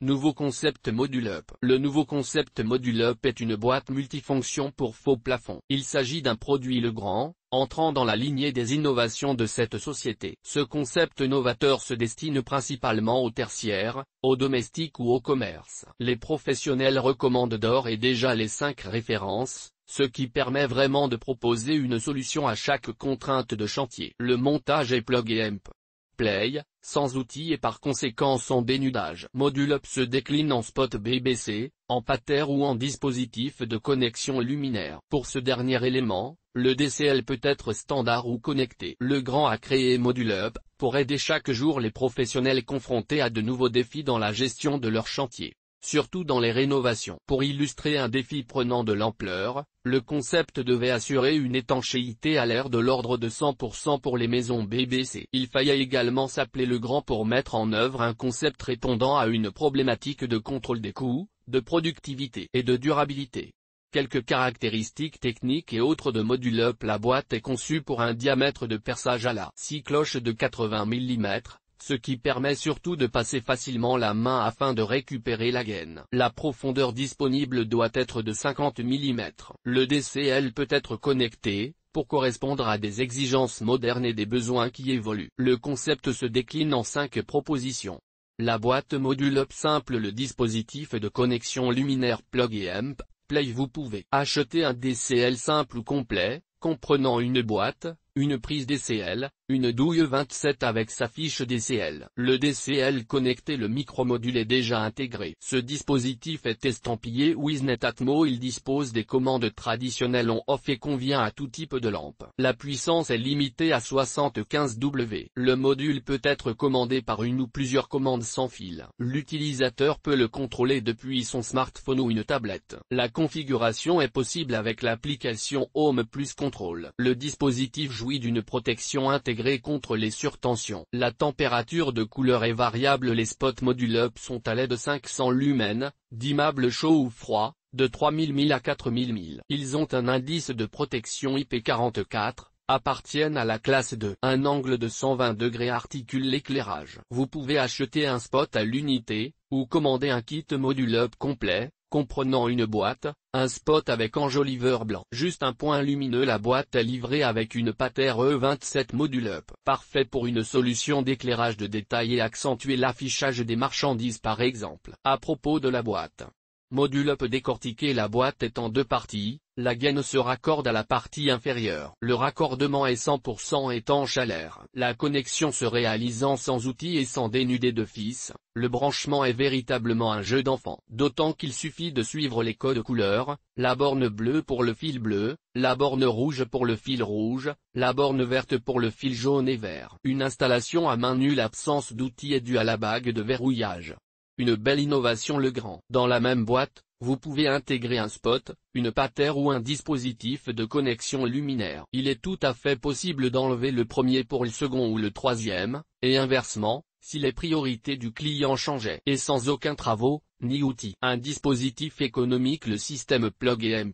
Nouveau concept Modulup. Le nouveau concept Modulup est une boîte multifonction pour faux plafond. Il s'agit d'un produit Legrand, entrant dans la lignée des innovations de cette société. Ce concept novateur se destine principalement aux tertiaires, aux domestiques ou au commerce. Les professionnels recommandent d'ores et déjà les 5 références, ce qui permet vraiment de proposer une solution à chaque contrainte de chantier. Le montage est plug and play, sans outils et par conséquent sans dénudage. Modulup se décline en spot BBC, en pattern ou en dispositif de connexion luminaire. Pour ce dernier élément, le DCL peut être standard ou connecté. Legrand a créé Modulup, pour aider chaque jour les professionnels confrontés à de nouveaux défis dans la gestion de leur chantier, surtout dans les rénovations. Pour illustrer un défi prenant de l'ampleur, le concept devait assurer une étanchéité à l'air de l'ordre de 100% pour les maisons BBC. Il fallait également s'appeler Legrand pour mettre en œuvre un concept répondant à une problématique de contrôle des coûts, de productivité et de durabilité. Quelques caractéristiques techniques et autres de Modulup. La boîte est conçue pour un diamètre de perçage à la scie cloche de 80 mm, ce qui permet surtout de passer facilement la main afin de récupérer la gaine. La profondeur disponible doit être de 50 mm. Le DCL peut être connecté, pour correspondre à des exigences modernes et des besoins qui évoluent. Le concept se décline en 5 propositions. La boîte Modulup simple. Le dispositif de connexion luminaire plug and play. Vous pouvez acheter un DCL simple ou complet, comprenant une boîte, une prise DCL, une douille 27 avec sa fiche DCL. Le DCL connecté. Le micromodule est déjà intégré. Ce dispositif est estampillé Wisnet Atmo. Il dispose des commandes traditionnelles on-off et convient à tout type de lampe. La puissance est limitée à 75 W. Le module peut être commandé par une ou plusieurs commandes sans fil. L'utilisateur peut le contrôler depuis son smartphone ou une tablette. La configuration est possible avec l'application Home Plus Control. Le dispositif jouit d'une protection intégrée contre les surtensions. La température de couleur est variable. Les spots Modulup sont à l'aide de 500 lumens, dimmables chaud ou froid, de 3000 mil à 4000 mil. Ils ont un indice de protection IP44, appartiennent à la classe 2. Un angle de 120 degrés articule l'éclairage. Vous pouvez acheter un spot à l'unité, ou commander un kit Modulup complet, comprenant une boîte, un spot avec enjoliveur blanc. Juste un point lumineux. La boîte est livrée avec une pattern E27 Modulup. Parfait pour une solution d'éclairage de détail et accentuer l'affichage des marchandises par exemple. À propos de la boîte Modulup décortiquée. La boîte est en 2 parties. La gaine se raccorde à la partie inférieure. Le raccordement est 100% étanche à l'air. La connexion se réalisant sans outils et sans dénuder de fils, le branchement est véritablement un jeu d'enfant. D'autant qu'il suffit de suivre les codes couleurs, la borne bleue pour le fil bleu, la borne rouge pour le fil rouge, la borne verte pour le fil jaune et vert. Une installation à main nue. L'absence d'outils est due à la bague de verrouillage. Une belle innovation Legrand. Dans la même boîte, vous pouvez intégrer un spot, une pattern ou un dispositif de connexion luminaire. Il est tout à fait possible d'enlever le premier pour le second ou le troisième, et inversement, si les priorités du client changeaient. Et sans aucun travaux, ni outils. Un dispositif économique. Le système plug and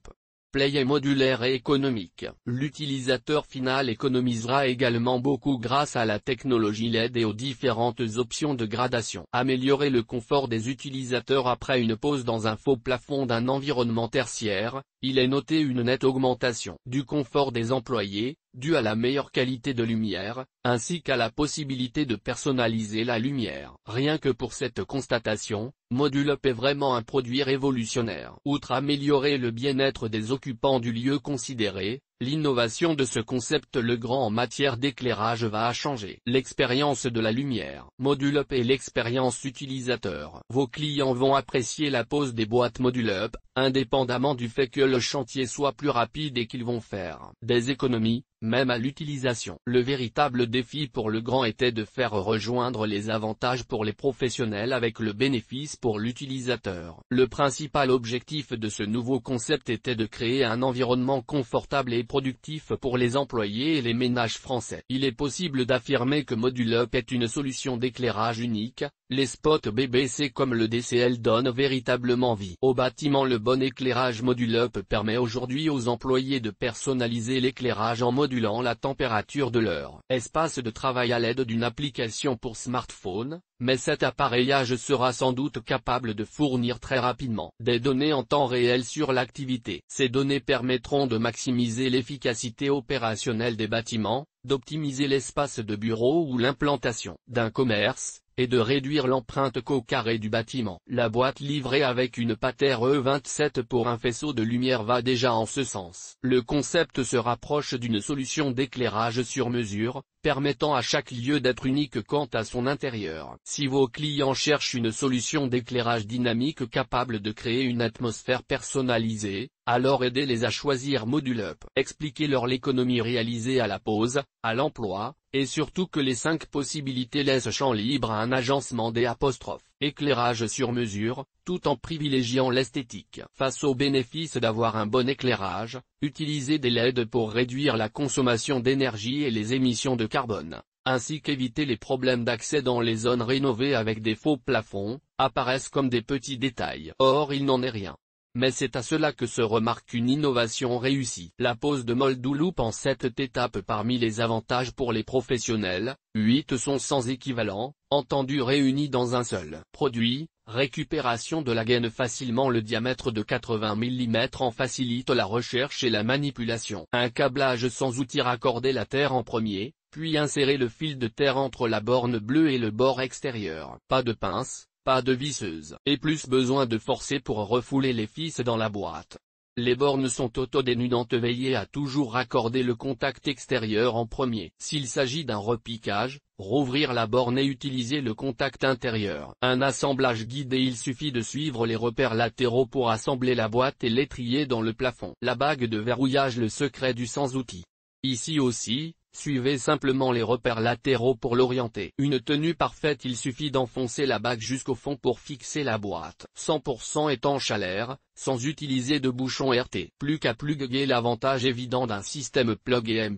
play est modulaire et économique. L'utilisateur final économisera également beaucoup grâce à la technologie LED et aux différentes options de gradation. Améliorer le confort des utilisateurs. Après une pause dans un faux plafond d'un environnement tertiaire, il est noté une nette augmentation du confort des employés, due à la meilleure qualité de lumière, ainsi qu'à la possibilité de personnaliser la lumière. Rien que pour cette constatation, Modulup est vraiment un produit révolutionnaire. Outre améliorer le bien-être des occupants du lieu considéré, l'innovation de ce concept Legrand en matière d'éclairage va changer l'expérience de la lumière. Modulup et l'expérience utilisateur. Vos clients vont apprécier la pose des boîtes Modulup, indépendamment du fait que le chantier soit plus rapide et qu'ils vont faire des économies, même à l'utilisation. Le véritable défi pour Legrand était de faire rejoindre les avantages pour les professionnels avec le bénéfice pour l'utilisateur. Le principal objectif de ce nouveau concept était de créer un environnement confortable et productif pour les employés et les ménages français. Il est possible d'affirmer que Modulup est une solution d'éclairage unique, Les spots BBC comme le DCL donnent véritablement vie au bâtiment. Le bon éclairage Modu'Up permet aujourd'hui aux employés de personnaliser l'éclairage en modulant la température de leur espace de travail à l'aide d'une application pour smartphone, mais cet appareillage sera sans doute capable de fournir très rapidement des données en temps réel sur l'activité. Ces données permettront de maximiser l'efficacité opérationnelle des bâtiments, d'optimiser l'espace de bureau ou l'implantation d'un commerce, et de réduire l'empreinte au carré du bâtiment. La boîte livrée avec une patère E27 pour un faisceau de lumière va déjà en ce sens. Le concept se rapproche d'une solution d'éclairage sur mesure, permettant à chaque lieu d'être unique quant à son intérieur. Si vos clients cherchent une solution d'éclairage dynamique capable de créer une atmosphère personnalisée, alors aidez-les à choisir Modu'Up. Expliquez-leur l'économie réalisée à la pose, à l'emploi, et surtout que les 5 possibilités laissent champ libre à un agencement des apostrophes. Éclairage sur mesure, tout en privilégiant l'esthétique. Face aux bénéfices d'avoir un bon éclairage, utilisez des LED pour réduire la consommation d'énergie et les émissions de carbone, ainsi qu'éviter les problèmes d'accès dans les zones rénovées avec des faux plafonds, apparaissent comme des petits détails. Or il n'en est rien. Mais c'est à cela que se remarque une innovation réussie. La pose de Modu'Up en 7 étapes. Parmi les avantages pour les professionnels, 8 sont sans équivalent, entendus réunis dans un seul produit. Récupération de la gaine facilement. Le diamètre de 80 mm en facilite la recherche et la manipulation. Un câblage sans outil. Raccorder la terre en premier, puis insérer le fil de terre entre la borne bleue et le bord extérieur. Pas de pince, pas de visseuse, et plus besoin de forcer pour refouler les fils dans la boîte. Les bornes sont autodénudantes. Veillez à toujours raccorder le contact extérieur en premier. S'il s'agit d'un repiquage, rouvrir la borne et utiliser le contact intérieur. Un assemblage guidé. Il suffit de suivre les repères latéraux pour assembler la boîte et l'étrier dans le plafond. La bague de verrouillage. Le secret du sans-outil. Ici aussi, suivez simplement les repères latéraux pour l'orienter. Une tenue parfaite. Il suffit d'enfoncer la bague jusqu'au fond pour fixer la boîte. 100% étanche à l'air, sans utiliser de bouchon RT. Plus qu'à plugger. L'avantage évident d'un système plug and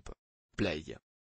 play.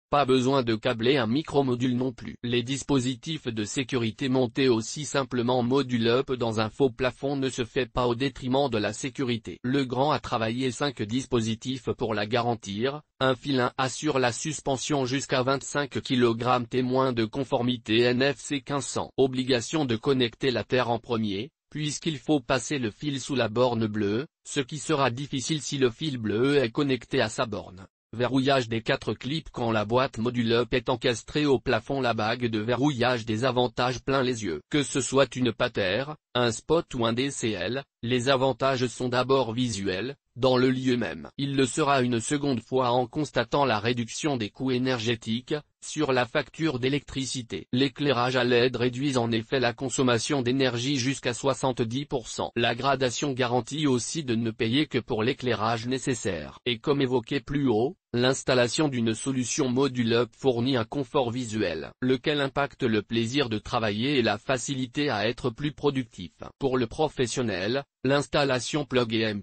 Pas besoin de câbler un micro-module non plus. Les dispositifs de sécurité montés aussi simplement. Modu'Up dans un faux plafond ne se fait pas au détriment de la sécurité. Legrand a travaillé 5 dispositifs pour la garantir. Un filin assure la suspension jusqu'à 25 kg. Témoin de conformité NFC 1500. Obligation de connecter la terre en premier, puisqu'il faut passer le fil sous la borne bleue, ce qui sera difficile si le fil bleu est connecté à sa borne. Verrouillage des 4 clips. Quand la boîte Modu'Up est encastrée au plafond. La bague de verrouillage. Des avantages plein les yeux. Que ce soit une patère, un spot ou un DCL, les avantages sont d'abord visuels. Dans le lieu même, il le sera une seconde fois en constatant la réduction des coûts énergétiques, sur la facture d'électricité. L'éclairage à LED réduit en effet la consommation d'énergie jusqu'à 70%. La gradation garantit aussi de ne payer que pour l'éclairage nécessaire. Et comme évoqué plus haut, l'installation d'une solution Modu'Up fournit un confort visuel, lequel impacte le plaisir de travailler et la facilité à être plus productif. Pour le professionnel, l'installation plug and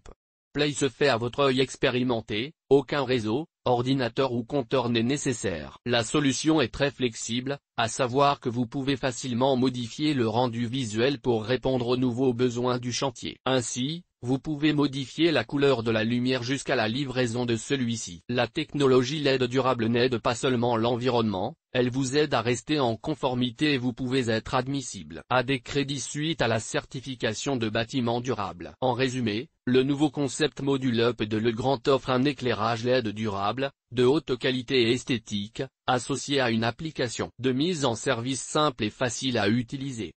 play se fait à votre œil expérimenté, aucun réseau, ordinateur ou compteur n'est nécessaire. La solution est très flexible, à savoir que vous pouvez facilement modifier le rendu visuel pour répondre aux nouveaux besoins du chantier. Ainsi, vous pouvez modifier la couleur de la lumière jusqu'à la livraison de celui-ci. La technologie LED durable n'aide pas seulement l'environnement, elle vous aide à rester en conformité et vous pouvez être admissible à des crédits suite à la certification de bâtiment durable. En résumé, le nouveau concept Modu'Up de Legrand offre un éclairage LED durable, de haute qualité et esthétique, associé à une application de mise en service simple et facile à utiliser.